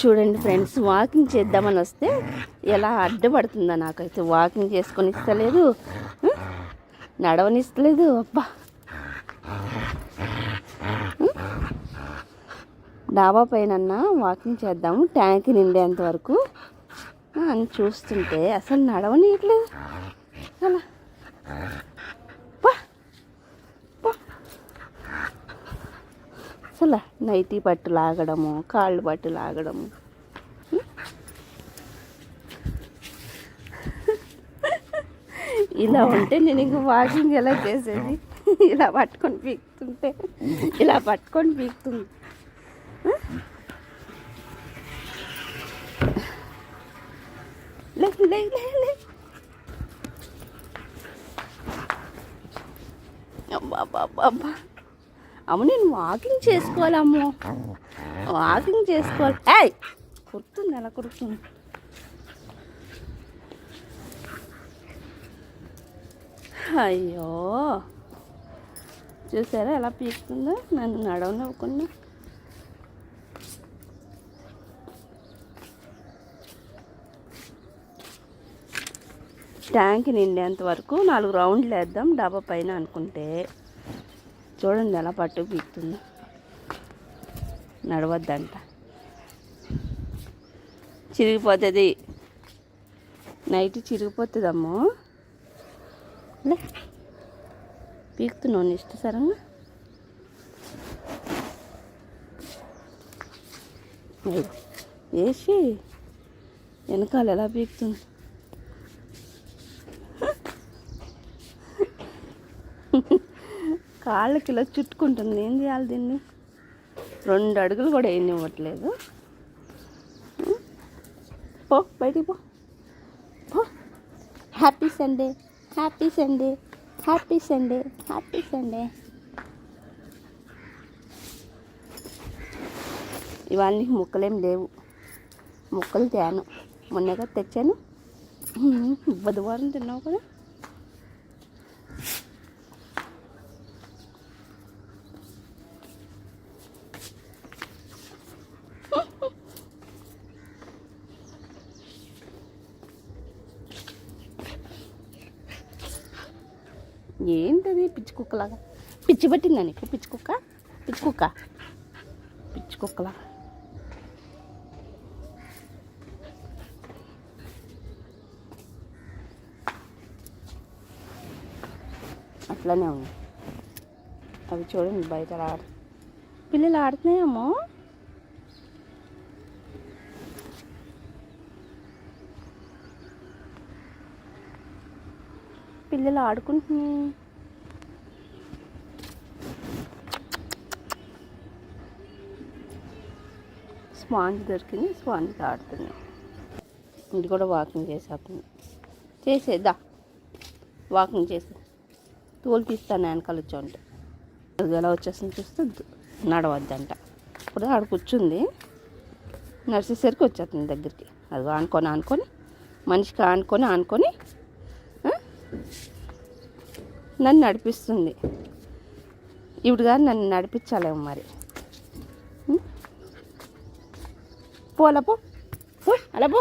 చూడండి friends, walking చేద్దామని వస్తే ఎలా అడ్డుపడుతుందో. నాకైతే వాకింగ్ చేసుకొని ఇస్తలేదు, నడవనిస్తలేదు. అబ్బా, డాబా పైన వాకింగ్ చేద్దాము ట్యాంక్ నిండేంత వరకు అని చూస్తుంటే అసలు నడవనీయట్లేదు. అలా అసలు నైటీ పట్టు లాగడము, కాళ్ళు పట్టు లాగడము. ఇలా ఉంటే నేను ఇంక వాకింగ్ ఎలా చేసేది? ఇలా పట్టుకొని పీకుతుంటే, ఇలా పట్టుకొని పీకుతుంది. లే లే లే అబ్బా అబ్బా అబ్బా, అమ్మ నేను వాకింగ్ చేసుకోవాలమ్మో, వాకింగ్ చేసుకోవాలి. ఏయ్ కుడుతుంది, ఎలా కుడుతుంది? అయ్యో, చూసారా ఎలా పీకుతుందో? నన్ను నడవనివ్వకుండా. ట్యాంక్ నిండేంత వరకు 4 రౌండ్లు వేద్దాం డాబా పైన అనుకుంటే, చూడండి ఎలా పట్టు పీకుతుందో. నడవద్దంట, చిరిగిపోతుంది. నైట్ చిరిగిపోతుందమ్మో. లే పీకుతున్నావు ఇష్టసరంగా. వేసి వెనకాల ఎలా పీకుతుంది? కాళ్ళకి ఇలా చుట్టుకుంటుంది. ఏం చేయాలి దీన్ని? 2 అడుగులు కూడా వేయనివ్వట్లేదు. పో బయటికి పో, పో. Happy Sunday, happy Sunday, happy Sunday, happy Sunday. ఇవాళ నీకు ముక్కలేం లేవు. ముక్కలు తేను, మొన్నగా తెచ్చాను. బుధవారం తిన్నావు కదా. ఏంటది పిచ్చి కుక్కలాగా? పిచ్చి పట్టిందా నీకు? పిచ్చి కుక్క, పిచ్చి కుక్క, పిచ్చి కుక్కలా. అట్లానే ఉంది. అవి చూడండి బయట పిల్లలు ఆడుతున్నాయేమో. పిల్లలు ఆడుకుంటున్నాయి. స్పాంజ్ దొరికింది, స్పాంజ్ ఆడుతున్నాయి. ఇది కూడా వాకింగ్ చేసేస్తుంది. చేసేద్దా వాకింగ్ చేసి తోలు తీస్తాను వెనకాల వచ్చి. అది ఎలా వచ్చేస్తుంది చూస్తే నడవద్దంట. ఇప్పుడు ఆడ కూర్చుంది, నడిచేసరికి వచ్చేస్తుంది దగ్గరికి. అది ఆనుకొని మనిషికి ఆనుకొని నన్ను నడిపిస్తుంది. ఇప్పుడు కానీ నన్ను నడిపించాలేమో మరి. పోలా పో, అలా పో.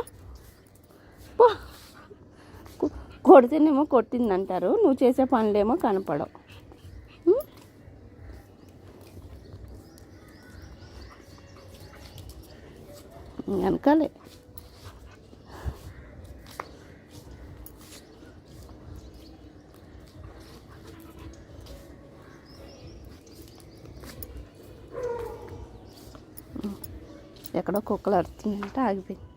కొడితేనేమో కొట్టిందంటారు, నువ్వు చేసే పనులేమో కనపడవు. వెనకాలే ఎక్కడో కుక్కలు అరుతుందంటే ఆగిపోయింది.